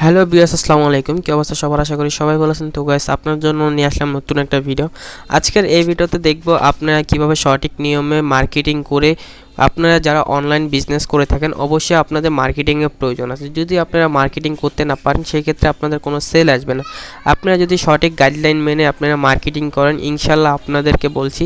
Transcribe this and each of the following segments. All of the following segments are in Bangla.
হ্যালো বিয়াস, আসসালামু আলাইকুম। কি অবস্থা সবার? আশা করি সবাই ভালো আছেন। তো গাইস, আপনার জন্য নিয়ে আসলাম নতুন একটা ভিডিও। আজকের এই ভিডিওতে দেখব আপনারা কিভাবে সঠিক নিয়মে মার্কেটিং করে আপনারা যারা অনলাইন বিজনেস করে থাকেন অবশ্যই আপনাদের মার্কেটিংয়ের প্রয়োজন আছে। যদি আপনারা মার্কেটিং করতে না পারেন সেই ক্ষেত্রে আপনাদের কোনো সেল আসবে না। আপনারা যদি সঠিক গাইডলাইন মেনে আপনারা মার্কেটিং করেন, ইনশাল্লাহ আপনাদেরকে বলছি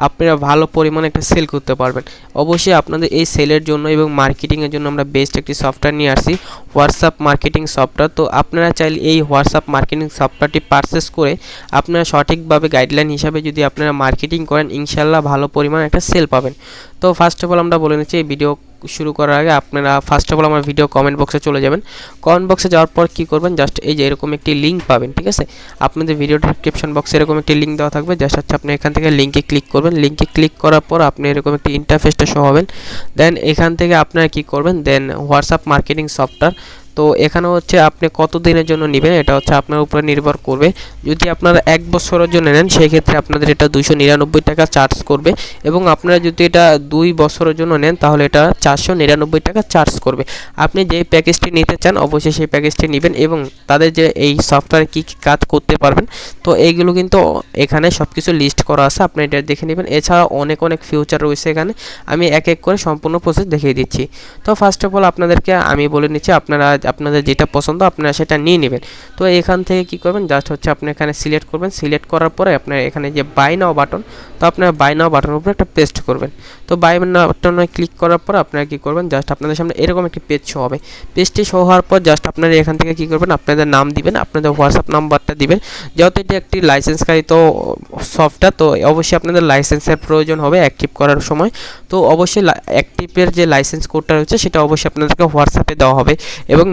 আপনারা ভালো পরিমাণে একটা সেল করতে পারবেন। অবশ্যই আপনাদের এই সেলের জন্য এবং মার্কেটিংয়ের জন্য আমরা বেস্ট একটি সফটওয়্যার নিয়ে আসছি, হোয়াটসঅ্যাপ মার্কেটিং সফটওয়্যার। তো আপনারা চাইলে এই হোয়াটসঅ্যাপ মার্কেটিং সফটওয়্যারটি পারচেস করে আপনারা সঠিকভাবে গাইডলাইন হিসাবে যদি আপনারা মার্কেটিং করেন, ইনশাল্লাহ ভালো পরিমাণে একটা সেল পাবেন। তো ফার্স্ট অফ অল আমরা বলে নিচ্ছি, এই ভিডিও শুরু করার আগে আপনারা ফার্স্ট অফ অল আমার ভিডিও কমেন্ট বক্সে চলে যাবেন। কমেন্ট বক্সে যাওয়ার পর কী করবেন, জাস্ট এই যে এরকম একটি লিঙ্ক পাবেন, ঠিক আছে? আপনাদের ভিডিও ডিসক্রিপশন বক্সে এরকম একটি লিঙ্ক দেওয়া থাকবে। জাস্ট হচ্ছে আপনি এখান থেকে লিঙ্কে ক্লিক করবেন। লিঙ্কে ক্লিক করার পর আপনি এরকম একটি ইন্টারফেসটা শো হবেন। দেন এখান থেকে আপনারা কী করবেন, দেন হোয়াটসঅ্যাপ মার্কেটিং সফটওয়্যার। তো এখানে হচ্ছে আপনি কত দিনের জন্য নেবেন এটা হচ্ছে আপনার উপরে নির্ভর করবে। যদি আপনারা 1 বছরের জন্য নেন সেই ক্ষেত্রে আপনাদের এটা 299 টাকা চার্জ করবে, এবং আপনারা যদি এটা 2 বছরের জন্য নেন তাহলে এটা 499 টাকা চার্জ করবে। আপনি যে প্যাকেজটি নিতে চান অবশ্যই সেই প্যাকেজটি নেবেন, এবং তাদের যে এই সফটওয়্যারে কী কী কাজ করতে পারবেন তো এইগুলো কিন্তু এখানে সব কিছু লিস্ট করা আছে, আপনি এটা দেখে নেবেন। এছাড়া অনেক ফিউচার রয়েছে এখানে, আমি এক এক করে সম্পূর্ণ প্রসেস দেখিয়ে দিচ্ছি। তো ফার্স্ট অফ অল আপনাদেরকে আমি বলে নিচ্ছি, আপনাদের যেটা পছন্দ আপনারা সেটা নিয়ে নেবেন। তো এখান থেকে কি করবেন, জাস্ট হচ্ছে আপনি এখানে সিলেক্ট করবেন। সিলেক্ট করার পরে আপনার এখানে যে বাই নাও বাটন, তো আপনারা বাই নাও বাটনের উপরে একটা পেস্ট করবেন। তো বাই নাও বাটনে ক্লিক করার পর আপনারা কী করবেন, জাস্ট আপনাদের সামনে এরকম একটি পেজ শো হবে। পেজটি শো হওয়ার পর জাস্ট আপনারা এখান থেকে কী করবেন, আপনাদের নাম দিবেন, আপনাদের হোয়াটসঅ্যাপ নাম্বারটা দিবেন। যেহেতু এটি একটি লাইসেন্সকারীত সফটওয়্যার, তো অবশ্যই আপনাদের লাইসেন্সের প্রয়োজন হবে অ্যাক্টিভ করার সময়। তো অবশ্যই অ্যাক্টিভের যে লাইসেন্স কোডটা রয়েছে সেটা অবশ্যই আপনাদেরকে হোয়াটসঅ্যাপে দেওয়া হবে এবং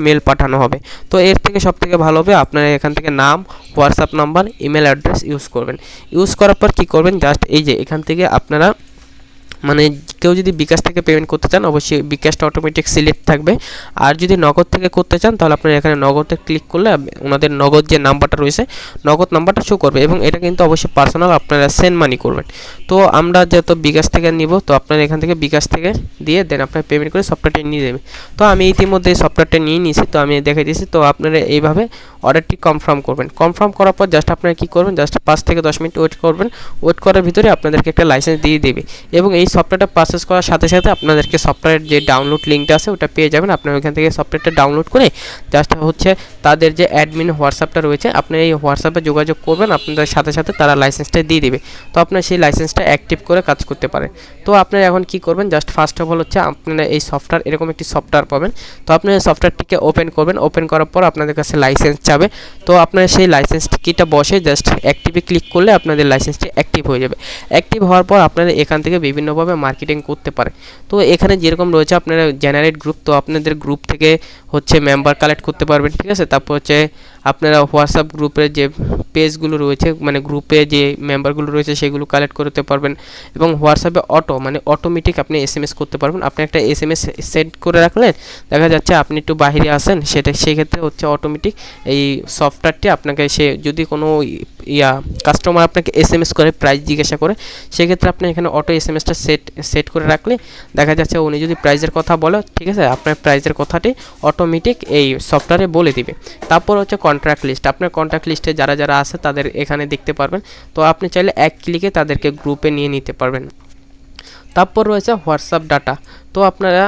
মেল পাঠানো হবে। তো এর থেকে সবথেকে ভালো হবে আপনারা এখান থেকে নাম, WhatsApp number, email address use করবেন। ইউজ করার পর কী করবেন, জাস্ট এই যে এখান থেকে আপনারা মানে কেউ যদি বিকাশ থেকে পেমেন্ট করতে চান অবশ্যই বিকাশটা অটোমেটিক সিলেক্ট থাকবে। আর যদি নগদ থেকে করতে চান তাহলে আপনারা এখানে নগদে ক্লিক করলে ওনাদের নগদ যে নাম্বারটা রয়েছে নগদ নাম্বারটা শো করবে, এবং এটা কিন্তু অবশ্যই পার্সোনাল, আপনারা সেন্ড মানি করবেন। তো আমরা যেহেতু বিকাশ থেকে নিব তো আপনারা এখান থেকে বিকাশ থেকে দিয়ে দেন আপনার পেমেন্ট করে সফটওয়্যারটি নিয়ে দেবেন। তো আমি ইতিমধ্যে এই সফটওয়্যারটা নিয়ে নিয়েছি, তো আমি দেখে দিয়েছি। তো আপনারা এইভাবে অর্ডারটি কনফার্ম করবেন। কনফার্ম করার পর জাস্ট আপনারা কী করবেন, জাস্ট 5 থেকে 10 মিনিট ওয়েট করবেন। ওয়েট করার ভিতরে আপনাদেরকে একটা লাইসেন্স দিয়ে দেবে, এবং এই সফটওয়্যারটা পারচেস করার সাথে সাথে আপনাদেরকে সফটওয়্যারের যে ডাউনলোড লিঙ্কটা আছে ওটা পেয়ে যাবেন। আপনারা ওইখান থেকে সফটওয়্যারটা ডাউনলোড করে জাস্ট হচ্ছে তাদের যে অ্যাডমিন হোয়াটসঅ্যাপটা রয়েছে আপনি এই হোয়াটসঅ্যাপে যোগাযোগ করবেন, আপনাদের সাথে সাথে তারা লাইসেন্সটা দিয়ে দেবে। তো আপনার সেই লাইসেন্সটা অ্যাক্টিভ করে কাজ করতে পারেন। তো আপনারা এখন কি করবেন, জাস্ট ফার্স্ট অফ অল হচ্ছে আপনারা এই সফটওয়্যার এরকম একটি সফটওয়্যার পাবেন। তো আপনারা এই সফটওয়্যারটিকে ওপেন করবেন। ওপেন করার পর আপনাদের কাছে লাইসেন্স চাবে। তো আপনারা সেই লাইসেন্স কিটা বসে জাস্ট অ্যাক্টিভে ক্লিক করলে আপনাদের লাইসেন্সটি অ্যাক্টিভ হয়ে যাবে। অ্যাক্টিভ হওয়ার পর আপনারা এখান থেকে বিভিন্নভাবে মার্কেটিং করতে পারেন। তো এখানে যেরকম রয়েছে আপনারা জেনারেট গ্রুপ, তো আপনাদের গ্রুপ থেকে হচ্ছে মেম্বার কালেক্ট করতে পারবেন, ঠিক আছে? তারপর হচ্ছে আপনারা হোয়াটসঅ্যাপ গ্রুপের যে পেজগুলো রয়েছে মানে গ্রুপে যে মেম্বারগুলো রয়েছে সেগুলো কালেক্ট করতে পারবেন, এবং হোয়াটসঅ্যাপে অটোমেটিক আপনি SMS করতে পারবেন। আপনি একটা SMS সেট করে রাখলেন, দেখা যাচ্ছে আপনি একটু বাইরে আসেন, সেক্ষেত্রে হচ্ছে অটোমেটিক এই সফটওয়্যারটি আপনাকে যদি কোনো কাস্টমার আপনাকে SMS করে প্রাইস জিজ্ঞাসা করে সেক্ষেত্রে আপনি এখানে অটো SMSটা সেট করে রাখলে দেখা যাচ্ছে উনি যদি প্রাইজের কথা বলে, ঠিক আছে, আপনার প্রাইজের কথাটি অটোমেটিক এই সফটওয়্যারে বলে দিবে। তারপর হচ্ছে কন্ট্রাক্ট লিস্ট, আপনার কন্ট্রাক্ট লিস্টে যারা আছে তাদের এখানে দেখতে পারবেন। তো আপনি চাইলে এক ক্লিকে তাদেরকে গ্রুপে নিয়ে নিতে পারবেন। তারপর রয়েছে হোয়াটসঅ্যাপ ডাটা, তো আপনারা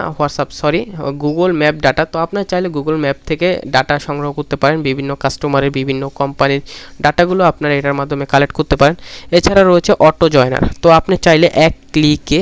গুগল ম্যাপ ডাটা। তো আপনারা চাইলে গুগল ম্যাপ থেকে ডাটা সংগ্রহ করতে পারেন, বিভিন্ন কাস্টমারের বিভিন্ন কোম্পানির ডাটাগুলো আপনারা এটার মাধ্যমে কালেক্ট করতে পারেন। এছাড়া রয়েছে অটো জয়নার, তো আপনি চাইলে এক ক্লিকে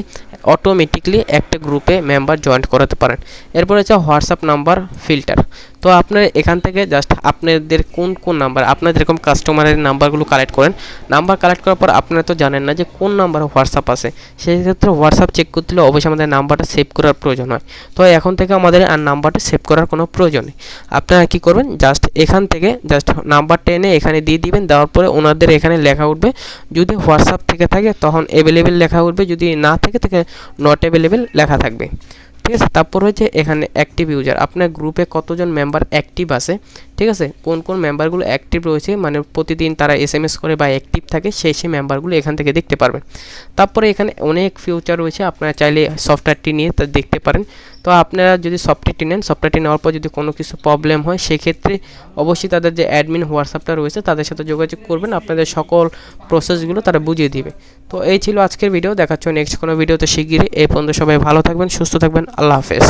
অটোমেটিকলি একটা গ্রুপে মেম্বার জয়েন করাতে পারেন। এরপর হচ্ছে হোয়াটসঅ্যাপ নাম্বার ফিল্টার, তো আপনারা এখান থেকে জাস্ট আপনাদের কোন নাম্বার, আপনারা যেরকম কাস্টমারের নাম্বারগুলো কালেক্ট করেন, নাম্বার কালেক্ট করার পর আপনারা তো জানেন না যে কোন নাম্বারে হোয়াটসঅ্যাপ আছে, সেই ক্ষেত্রে হোয়াটসঅ্যাপ চেক করতে হলে অবশ্যই আমাদের নাম্বারটা সেভ করার প্রয়োজন হয়। তো এখন থেকে আমাদের আর নাম্বারটা সেভ করার কোনো প্রয়োজন নেই। আপনারা কী করবেন, জাস্ট এখান থেকে জাস্ট নাম্বারটা এনে এখানে দিয়ে দিবেন। দেওয়ার পরে ওনাদের এখানে লেখা উঠবে, যদি হোয়াটসঅ্যাপ থেকে থাকে তখন অ্যাভেলেবেল লেখা উঠবে, যদি না থেকে নট অ্যাভেলেবেল লেখা থাকবে, ঠিক আছে? তারপর হচ্ছে এখানে অ্যাক্টিভ ইউজার, আপনার গ্রুপে কতজন মেম্বার অ্যাক্টিভ আছে, ঠিক আছে, কোন মেম্বারগুলো অ্যাক্টিভ রয়েছে মানে প্রতিদিন তারা SMS করে বা অ্যাক্টিভ থাকে সেই মেম্বারগুলো এখান থেকে দেখতে পারবেন। তারপরে এখানে অনেক ফিউচার রয়েছে, আপনারা চাইলে সফটওয়্যারটি নিয়ে তা দেখতে পারেন। তো তো আপনারা যদি সফটওয়্যারটি নেন, সফটওয়্যারটি নেওয়ার পর যদি কোনো কিছু প্রবলেম হয় সেক্ষেত্রে অবশ্যই তাদের যে অ্যাডমিন হোয়াটসঅ্যাপটা রয়েছে তাদের সাথে যোগাযোগ করবেন, আপনাদের সকল প্রসেসগুলো তারা বুঝিয়ে দিবে। তো এই ছিল আজকের ভিডিও, দেখাচ্ছ নেক্সট কোনো ভিডিওতে শিগগিরই। এই পর্যন্ত সবাই ভালো থাকবেন, সুস্থ থাকবেন, আল্লাহ হাফেজ।